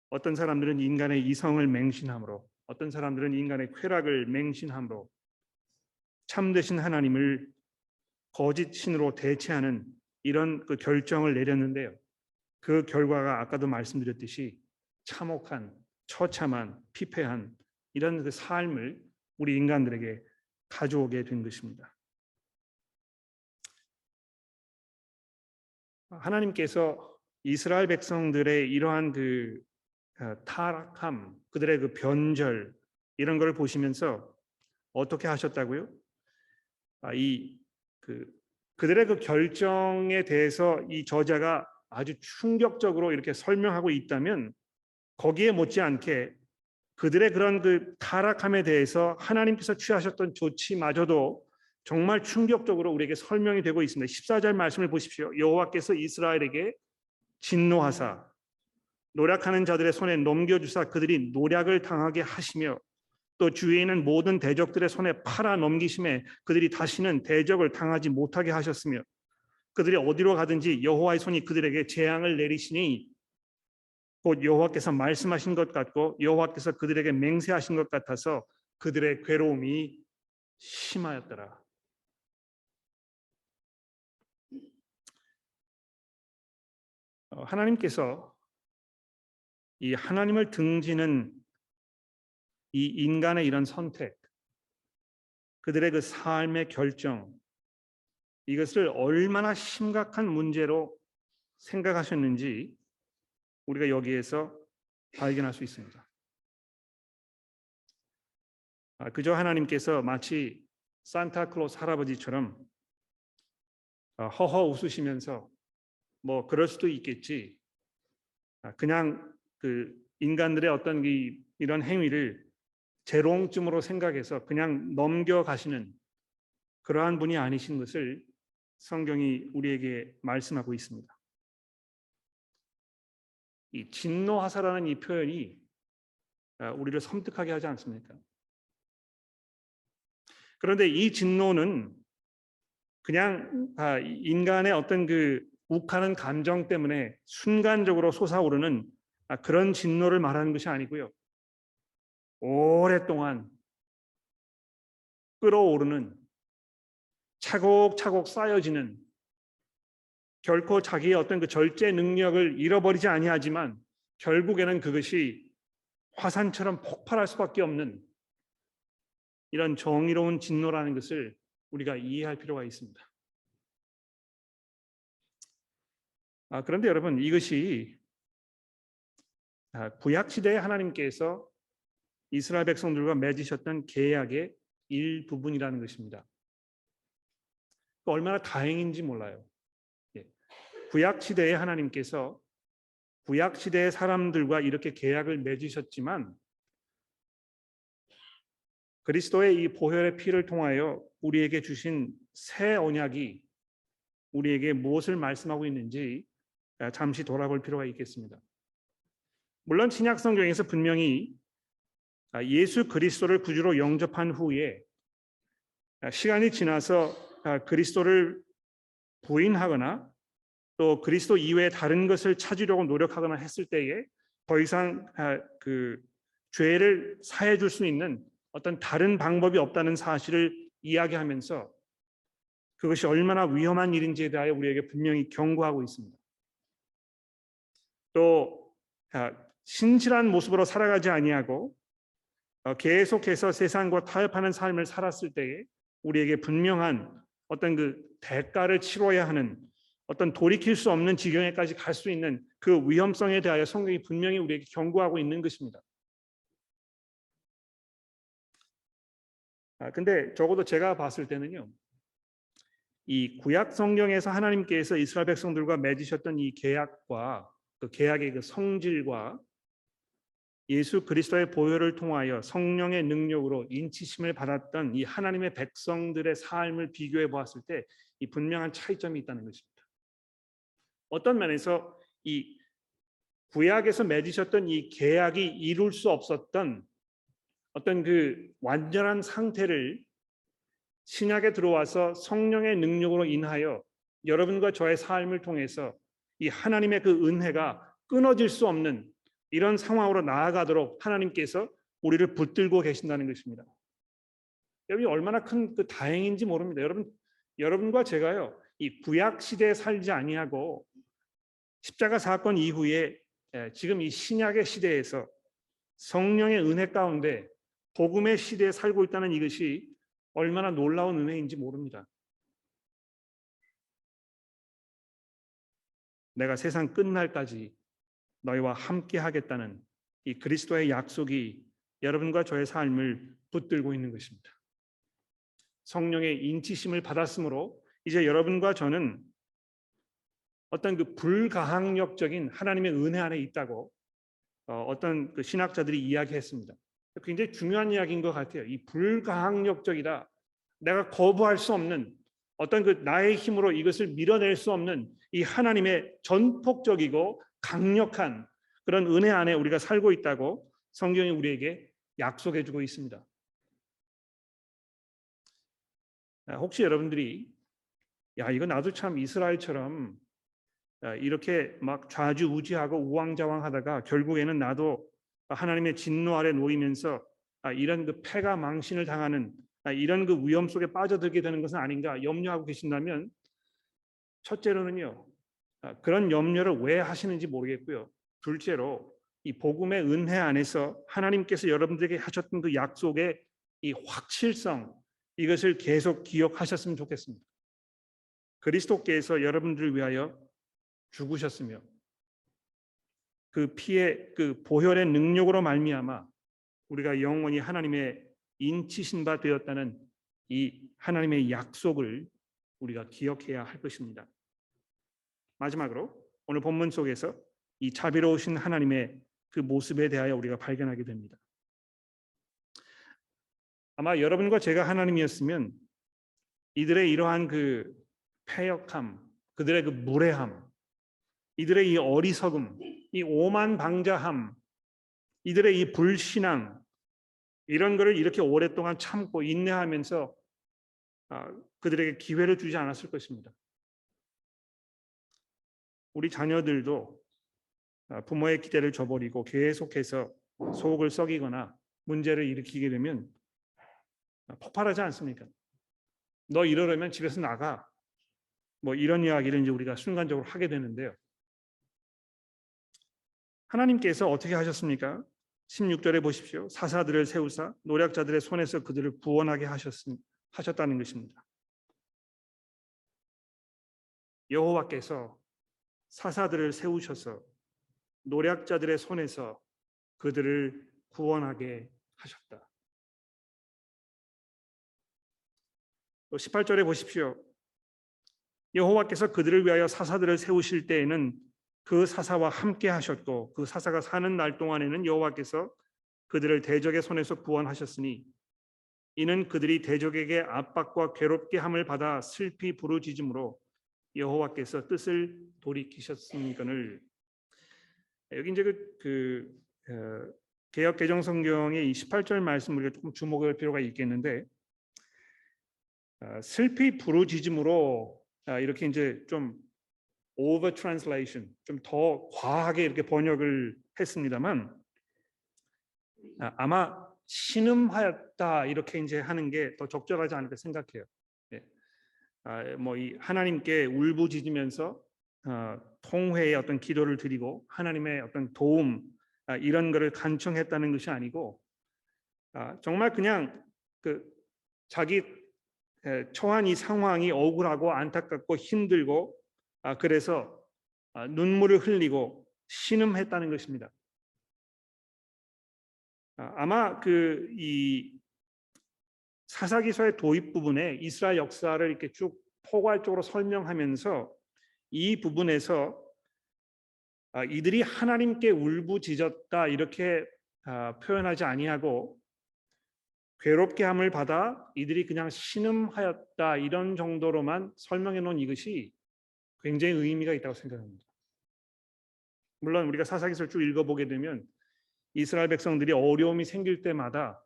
어떤 사람들은 인간의 이성을 맹신함으로, 어떤 사람들은 인간의 쾌락을 맹신함으로 참되신 하나님을 거짓 신으로 대체하는 이런 그 결정을 내렸는데요. 그 결과가 아까도 말씀드렸듯이 참혹한, 처참한, 피폐한 이런 그 삶을 우리 인간들에게 가져오게 된 것입니다. 하나님께서 이스라엘 백성들의 이러한 타락함, 그들의 그 변절 이런 걸 보시면서 어떻게 하셨다고요? 이 그들의 그 결정에 대해서 이 저자가 아주 충격적으로 이렇게 설명하고 있다면 거기에 못지않게 그들의 그런 그 타락함에 대해서 하나님께서 취하셨던 조치마저도 정말 충격적으로 우리에게 설명이 되고 있습니다. 14절 말씀을 보십시오. 여호와께서 이스라엘에게 진노하사 노략하는 자들의 손에 넘겨주사 그들이 노략을 당하게 하시며 또 주위에 있는 모든 대적들의 손에 팔아 넘기심에 그들이 다시는 대적을 당하지 못하게 하셨으며 그들이 어디로 가든지 여호와의 손이 그들에게 재앙을 내리시니 곧 여호와께서 말씀하신 것 같고 여호와께서 그들에게 맹세하신 것 같아서 그들의 괴로움이 심하였더라. 하나님께서 이 하나님을 등지는 이 인간의 이런 선택, 그들의 그 삶의 결정, 이것을 얼마나 심각한 문제로 생각하셨는지 우리가 여기에서 발견할 수 있습니다. 그저 하나님께서 마치 산타클로스 할아버지처럼 허허 웃으시면서 뭐 그럴 수도 있겠지. 그냥 그 인간들의 어떤 이런 행위를 재롱쯤으로 생각해서 그냥 넘겨가시는 그러한 분이 아니신 것을 성경이 우리에게 말씀하고 있습니다. 이 진노하사라는 이 표현이 우리를 섬뜩하게 하지 않습니까? 그런데 이 진노는 그냥 인간의 어떤 그 욱하는 감정 때문에 순간적으로 솟아오르는 그런 진노를 말하는 것이 아니고요. 오랫동안 끓어오르는 차곡차곡 쌓여지는 결코 자기의 어떤 그 절제 능력을 잃어버리지 아니하지만 결국에는 그것이 화산처럼 폭발할 수밖에 없는 이런 정의로운 진노라는 것을 우리가 이해할 필요가 있습니다. 그런데 여러분 이것이 구약 시대에 하나님께서 이스라엘 백성들과 맺으셨던 계약의 일부분이라는 것입니다. 얼마나 다행인지 몰라요. 구약 시대에 하나님께서 구약 시대의 사람들과 이렇게 계약을 맺으셨지만 그리스도의 이 보혈의 피를 통하여 우리에게 주신 새 언약이 우리에게 무엇을 말씀하고 있는지 잠시 돌아볼 필요가 있겠습니다. 물론 신약 성경에서 분명히 예수 그리스도를 구주로 영접한 후에 시간이 지나서 그리스도를 부인하거나 또 그리스도 이외에 다른 것을 찾으려고 노력하거나 했을 때에 더 이상 그 죄를 사해 줄 수 있는 어떤 다른 방법이 없다는 사실을 이야기하면서 그것이 얼마나 위험한 일인지에 대하여 우리에게 분명히 경고하고 있습니다. 또 신실한 모습으로 살아가지 아니하고 계속해서 세상과 타협하는 삶을 살았을 때에 우리에게 분명한 어떤 그 대가를 치러야 하는 어떤 돌이킬 수 없는 지경에까지 갈 수 있는 그 위험성에 대하여 성경이 분명히 우리에게 경고하고 있는 것입니다. 근데 적어도 제가 봤을 때는요. 이 구약 성경에서 하나님께서 이스라엘 백성들과 맺으셨던 이 계약과 그 계약의 그 성질과 예수 그리스도의 보혈을 통하여 성령의 능력으로 인치심을 받았던 이 하나님의 백성들의 삶을 비교해 보았을 때 이 분명한 차이점이 있다는 것입니다. 어떤 면에서 이 구약에서 맺으셨던 이 계약이 이룰 수 없었던 어떤 그 완전한 상태를 신약에 들어와서 성령의 능력으로 인하여 여러분과 저의 삶을 통해서 이 하나님의 그 은혜가 끊어질 수 없는 이런 상황으로 나아가도록 하나님께서 우리를 붙들고 계신다는 것입니다. 여러분이 얼마나 큰 그 다행인지 모릅니다. 여러분과 제가요 이 구약 시대에 살지 아니하고 십자가 사건 이후에 지금 이 신약의 시대에서 성령의 은혜 가운데 복음의 시대에 살고 있다는 이것이 얼마나 놀라운 은혜인지 모릅니다. 내가 세상 끝날까지 너희와 함께 하겠다는 이 그리스도의 약속이 여러분과 저의 삶을 붙들고 있는 것입니다. 성령의 인치심을 받았으므로 이제 여러분과 저는 어떤 그 불가항력적인 하나님의 은혜 안에 있다고 어떤 그 신학자들이 이야기했습니다. 굉장히 중요한 이야기인 것 같아요. 이 불가항력적이다. 내가 거부할 수 없는 어떤 그 나의 힘으로 이것을 밀어낼 수 없는 이 하나님의 전폭적이고 강력한 그런 은혜 안에 우리가 살고 있다고 성경이 우리에게 약속해 주고 있습니다. 혹시 여러분들이 야, 이거 나도 참 이스라엘처럼 이렇게 막 좌지우지하고 우왕좌왕하다가 결국에는 나도 하나님의 진노 아래 놓이면서 이런 그 패가 망신을 당하는 이런 그 위험 속에 빠져들게 되는 것은 아닌가 염려하고 계신다면, 첫째로는요, 그런 염려를 왜 하시는지 모르겠고요. 둘째로 이 복음의 은혜 안에서 하나님께서 여러분들에게 하셨던 그 약속의 이 확실성, 이것을 계속 기억하셨으면 좋겠습니다. 그리스도께서 여러분들을 위하여 죽으셨으며 그 피의 그 보혈의 능력으로 말미암아 우리가 영원히 하나님의 인치신 바 되었다는 이 하나님의 약속을 우리가 기억해야 할 것입니다. 마지막으로 오늘 본문 속에서 이 자비로우신 하나님의 그 모습에 대하여 우리가 발견하게 됩니다. 아마 여러분과 제가 하나님이었으면 이들의 이러한 그 패역함, 그들의 그 무례함, 이들의 이 어리석음, 이 오만방자함, 이들의 이 불신앙, 이런 것을 이렇게 오랫동안 참고 인내하면서 그들에게 기회를 주지 않았을 것입니다. 우리 자녀들도 부모의 기대를 저버리고 계속해서 속을 썩이거나 문제를 일으키게 되면 폭발하지 않습니까? 너 이러려면 집에서 나가. 뭐 이런 이야기를 이제 우리가 순간적으로 하게 되는데요. 하나님께서 어떻게 하셨습니까? 16절에 보십시오. 사사들을 세우사 노략자들의 손에서 그들을 구원하게 하셨다는 것입니다. 여호와께서 사사들을 세우셔서 노략자들의 손에서 그들을 구원하게 하셨다. 18절에 보십시오. 여호와께서 그들을 위하여 사사들을 세우실 때에는 그 사사와 함께 하셨고 그 사사가 사는 날 동안에는 여호와께서 그들을 대적의 손에서 구원하셨으니 이는 그들이 대적에게 압박과 괴롭게 함을 받아 슬피 부르짖음으로 여호와께서 뜻을 돌이키셨으니거늘. 여기 이제 개역 개정 성경의 이 18절 말씀을 우리가 조금 주목할 필요가 있겠는데, 슬피 부르짖음으로 이렇게 이제 좀 over translation, 좀 더 과하게 이렇게 번역을 했습니다만, 아마 신음하였다 이렇게 이제 하는 게 더 적절하지 않을까 생각해요. 뭐 이 하나님께 울부짖으면서 통회의 어떤 기도를 드리고 하나님의 어떤 도움 이런 것을 간청했다는 것이 아니고, 정말 그냥 그 자기 처한 이 상황이 억울하고 안타깝고 힘들고 그래서 눈물을 흘리고 신음했다는 것입니다. 아마 그 이 사사기서의 도입 부분에 이스라엘 역사를 이렇게 쭉 포괄적으로 설명하면서 이 부분에서 이들이 하나님께 울부짖었다 이렇게 표현하지 아니하고 괴롭게 함을 받아 이들이 그냥 신음하였다 이런 정도로만 설명해 놓은 이것이 굉장히 의미가 있다고 생각합니다. 물론 우리가 사사기서를 쭉 읽어보게 되면 이스라엘 백성들이 어려움이 생길 때마다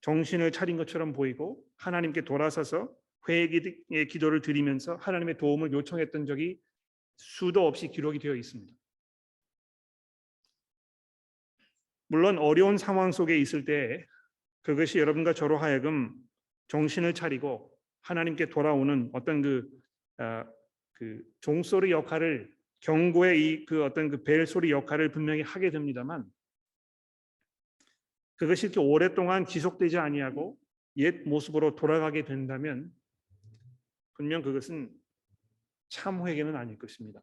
정신을 차린 것처럼 보이고 하나님께 돌아서서 회개의 기도를 드리면서 하나님의 도움을 요청했던 적이 수도 없이 기록이 되어 있습니다. 물론 어려운 상황 속에 있을 때 그것이 여러분과 저로 하여금 정신을 차리고 하나님께 돌아오는 어떤 그 종소리 역할을, 경고의 그 어떤 그 벨소리 역할을 분명히 하게 됩니다만, 그것이 이렇게 오랫동안 지속되지 아니하고 옛 모습으로 돌아가게 된다면 분명 그것은 참 회개는 아닐 것입니다.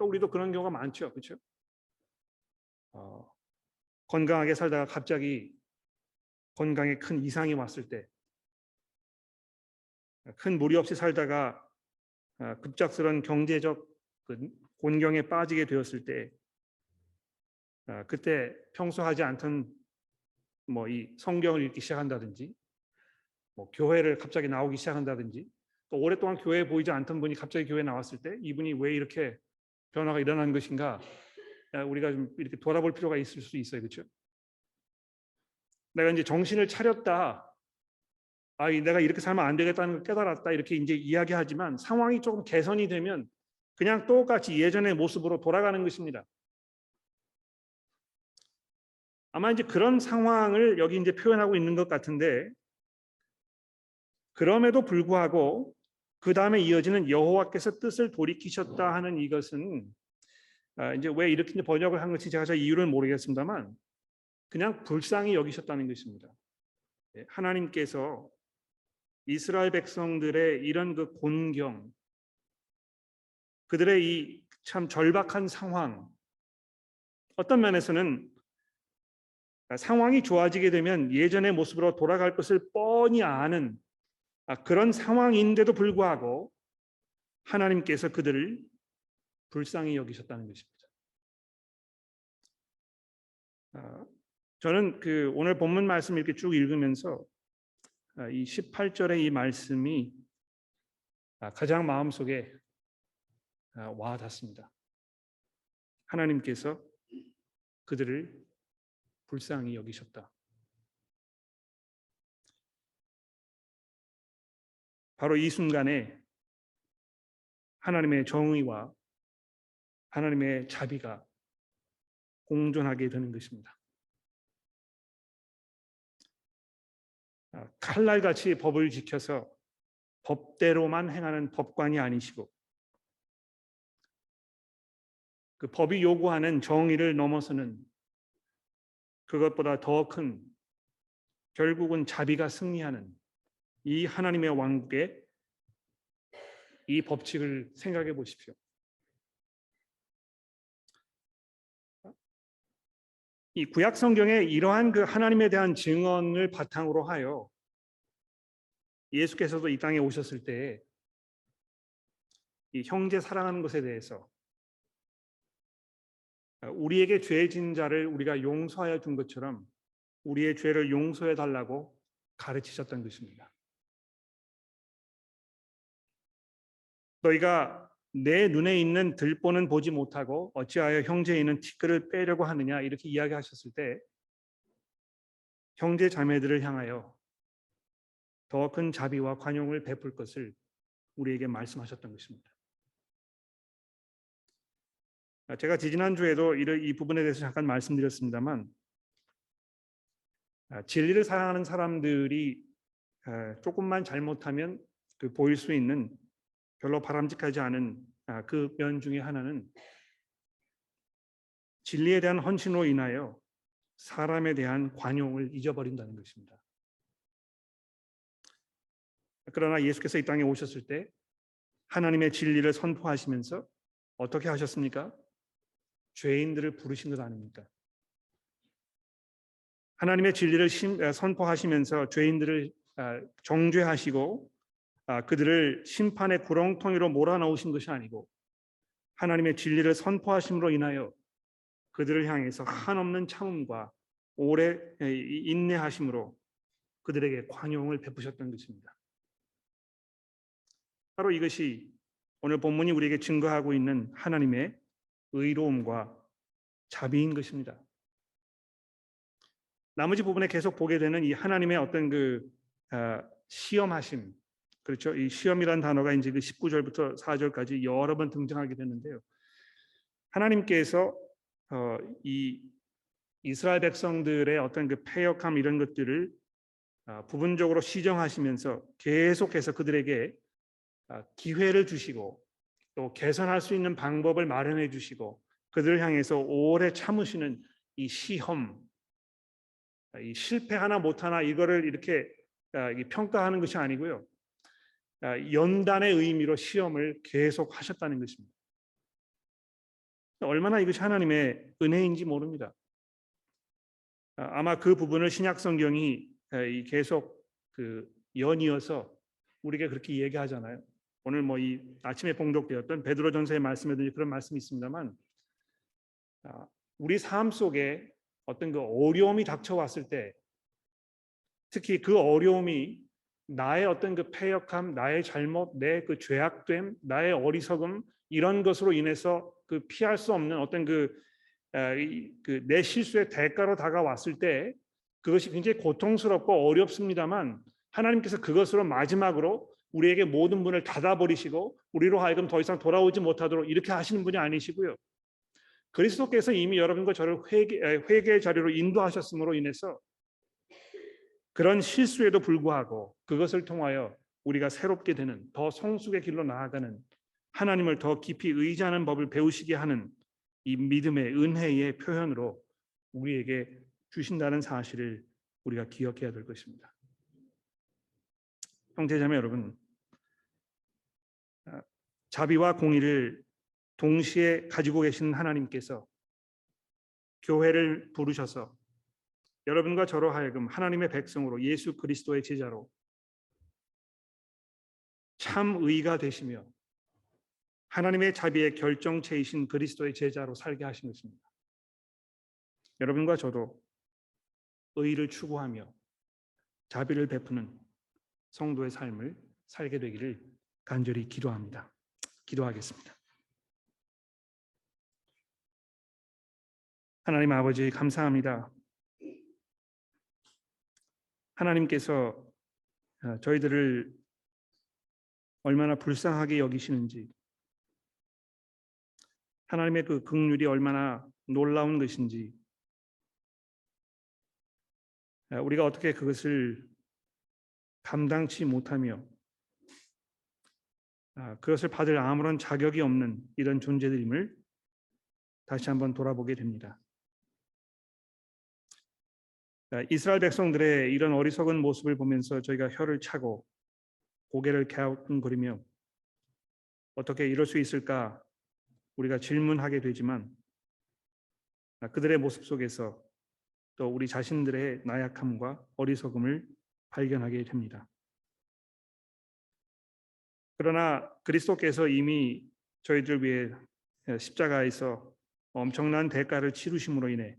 우리도 그런 경우가 많죠, 그렇죠? 건강하게 살다가 갑자기 건강에 큰 이상이 왔을 때, 큰 무리 없이 살다가 급작스런 경제적 곤경에 빠지게 되었을 때, 그때 평소 하지 않던 뭐 이 성경을 읽기 시작한다든지, 뭐 교회를 갑자기 나오기 시작한다든지, 또 오랫동안 교회에 보이지 않던 분이 갑자기 교회에 나왔을 때 이분이 왜 이렇게 변화가 일어난 것인가, 우리가 좀 이렇게 돌아볼 필요가 있을 수 있어요, 그렇죠? 내가 이제 정신을 차렸다, 내가 이렇게 살면 안 되겠다는 걸 깨달았다, 이렇게 이제 이야기하지만 상황이 조금 개선이 되면 그냥 똑같이 예전의 모습으로 돌아가는 것입니다. 아마 이제 그런 상황을 여기 이제 표현하고 있는 것 같은데, 그럼에도 불구하고 그 다음에 이어지는 여호와께서 뜻을 돌이키셨다 하는 이것은 이제 왜 이렇게 번역을 한 것인지 제가 잘 이유를 모르겠습니다만 그냥 불쌍히 여기셨다는 것입니다. 하나님께서 이스라엘 백성들의 이런 그 곤경, 그들의 이 참 절박한 상황, 어떤 면에서는 상황이 좋아지게 되면 예전의 모습으로 돌아갈 것을 뻔히 아는 그런 상황인데도 불구하고 하나님께서 그들을 불쌍히 여기셨다는 것입니다. 저는 그 오늘 본문 말씀 이렇게 쭉 읽으면서 이 18절의 이 말씀이 가장 마음속에 와 닿습니다. 하나님께서 그들을 불쌍히 여기셨다. 바로 이 순간에 하나님의 정의와 하나님의 자비가 공존하게 되는 것입니다. 칼날같이 법을 지켜서 법대로만 행하는 법관이 아니시고 그 법이 요구하는 정의를 넘어서는 그것보다 더 큰 결국은 자비가 승리하는 이 하나님의 왕국의 이 법칙을 생각해 보십시오. 이 구약 성경에 이러한 그 하나님에 대한 증언을 바탕으로 하여 예수께서도 이 땅에 오셨을 때 이 형제 사랑하는 것에 대해서 우리에게 죄진 자를 우리가 용서하여 준 것처럼 우리의 죄를 용서해 달라고 가르치셨던 것입니다. 너희가 내 눈에 있는 들보는 보지 못하고 어찌하여 형제에 있는 티끌을 빼려고 하느냐, 이렇게 이야기하셨을 때 형제 자매들을 향하여 더 큰 자비와 관용을 베풀 것을 우리에게 말씀하셨던 것입니다. 제가 지지난주에도 이 부분에 대해서 잠깐 말씀드렸습니다만 진리를 사랑하는 사람들이 조금만 잘못하면 보일 수 있는 별로 바람직하지 않은 그 면 중에 하나는 진리에 대한 헌신으로 인하여 사람에 대한 관용을 잊어버린다는 것입니다. 그러나 예수께서 이 땅에 오셨을 때 하나님의 진리를 선포하시면서 어떻게 하셨습니까? 죄인들을 부르신 것 아닙니까? 하나님의 진리를 선포하시면서 죄인들을 정죄하시고 그들을 심판의 구렁텅이로 몰아넣으신 것이 아니고 하나님의 진리를 선포하심으로 인하여 그들을 향해서 한없는 참음과 오래 인내하심으로 그들에게 관용을 베푸셨던 것입니다. 바로 이것이 오늘 본문이 우리에게 증거하고 있는 하나님의 의로움과 자비인 것입니다. 나머지 부분에 계속 보게 되는 이 하나님의 어떤 시험하심, 그렇죠? 이 시험이라는 단어가 이제 그 19절부터 4절까지 여러 번 등장하게 되는데요. 하나님께서 이 이스라엘 백성들의 어떤 패역함 이런 것들을 부분적으로 시정하시면서 계속해서 그들에게 기회를 주시고 또 개선할 수 있는 방법을 마련해 주시고 그들을 향해서 오래 참으시는 이 시험, 이 실패하나 못하나 이거를 이렇게 평가하는 것이 아니고요. 연단의 의미로 시험을 계속 하셨다는 것입니다. 얼마나 이것이 하나님의 은혜인지 모릅니다. 아마 그 부분을 신약 성경이 계속 연이어서 우리에게 그렇게 얘기하잖아요. 오늘 뭐 이 아침에 봉독되었던 베드로전서의 말씀에도 그런 말씀이 있습니다만, 우리 삶 속에 어떤 그 어려움이 닥쳐왔을 때, 특히 그 어려움이 나의 어떤 그 패역함, 나의 잘못, 내 그 죄악됨, 나의 어리석음 이런 것으로 인해서 피할 수 없는 어떤 내 실수의 대가로 다가왔을 때 그것이 굉장히 고통스럽고 어렵습니다만, 하나님께서 그것으로 마지막으로 우리에게 모든 문을 닫아버리시고 우리로 하여금 더 이상 돌아오지 못하도록 이렇게 하시는 분이 아니시고요. 그리스도께서 이미 여러분과 저를 회개의 자리로 인도하셨음으로 인해서 그런 실수에도 불구하고 그것을 통하여 우리가 새롭게 되는, 더 성숙의 길로 나아가는, 하나님을 더 깊이 의지하는 법을 배우시게 하는 이 믿음의 은혜의 표현으로 우리에게 주신다는 사실을 우리가 기억해야 될 것입니다. 형제자매 여러분, 자비와 공의를 동시에 가지고 계신 하나님께서 교회를 부르셔서 여러분과 저로 하여금 하나님의 백성으로, 예수 그리스도의 제자로 참 의가 되시며 하나님의 자비의 결정체이신 그리스도의 제자로 살게 하신 것입니다. 여러분과 저도 의를 추구하며 자비를 베푸는 성도의 삶을 살게 되기를 간절히 기도합니다. 기도하겠습니다. 하나님 아버지, 감사합니다. 하나님께서 저희들을 얼마나 불쌍하게 여기시는지, 하나님의 그 긍휼이 얼마나 놀라운 것인지, 우리가 어떻게 그것을 감당치 못하며 그것을 받을 아무런 자격이 없는 이런 존재들임을 다시 한번 돌아보게 됩니다. 이스라엘 백성들의 이런 어리석은 모습을 보면서 저희가 혀를 차고 고개를 갸우뚱거리며 어떻게 이럴 수 있을까 우리가 질문하게 되지만, 그들의 모습 속에서 또 우리 자신들의 나약함과 어리석음을 발견하게 됩니다. 그러나 그리스도께서 이미 저희들 위해 십자가에서 엄청난 대가를 치르심으로 인해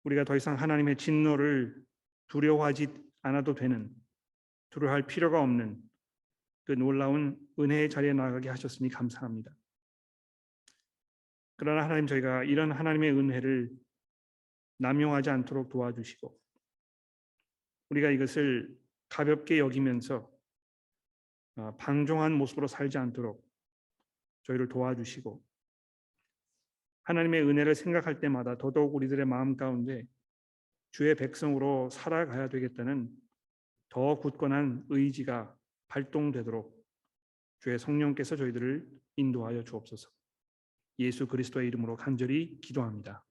우리가 더 이상 하나님의 진노를 두려워하지 않아도 되는, 두려워할 필요가 없는 그 놀라운 은혜의 자리에 나가게 하셨으니 감사합니다. 그러나 하나님, 저희가 이런 하나님의 은혜를 남용하지 않도록 도와주시고 우리가 이것을 가볍게 여기면서 방종한 모습으로 살지 않도록 저희를 도와주시고, 하나님의 은혜를 생각할 때마다 더더욱 우리들의 마음 가운데 주의 백성으로 살아가야 되겠다는 더 굳건한 의지가 발동되도록 주의 성령께서 저희들을 인도하여 주옵소서. 예수 그리스도의 이름으로 간절히 기도합니다.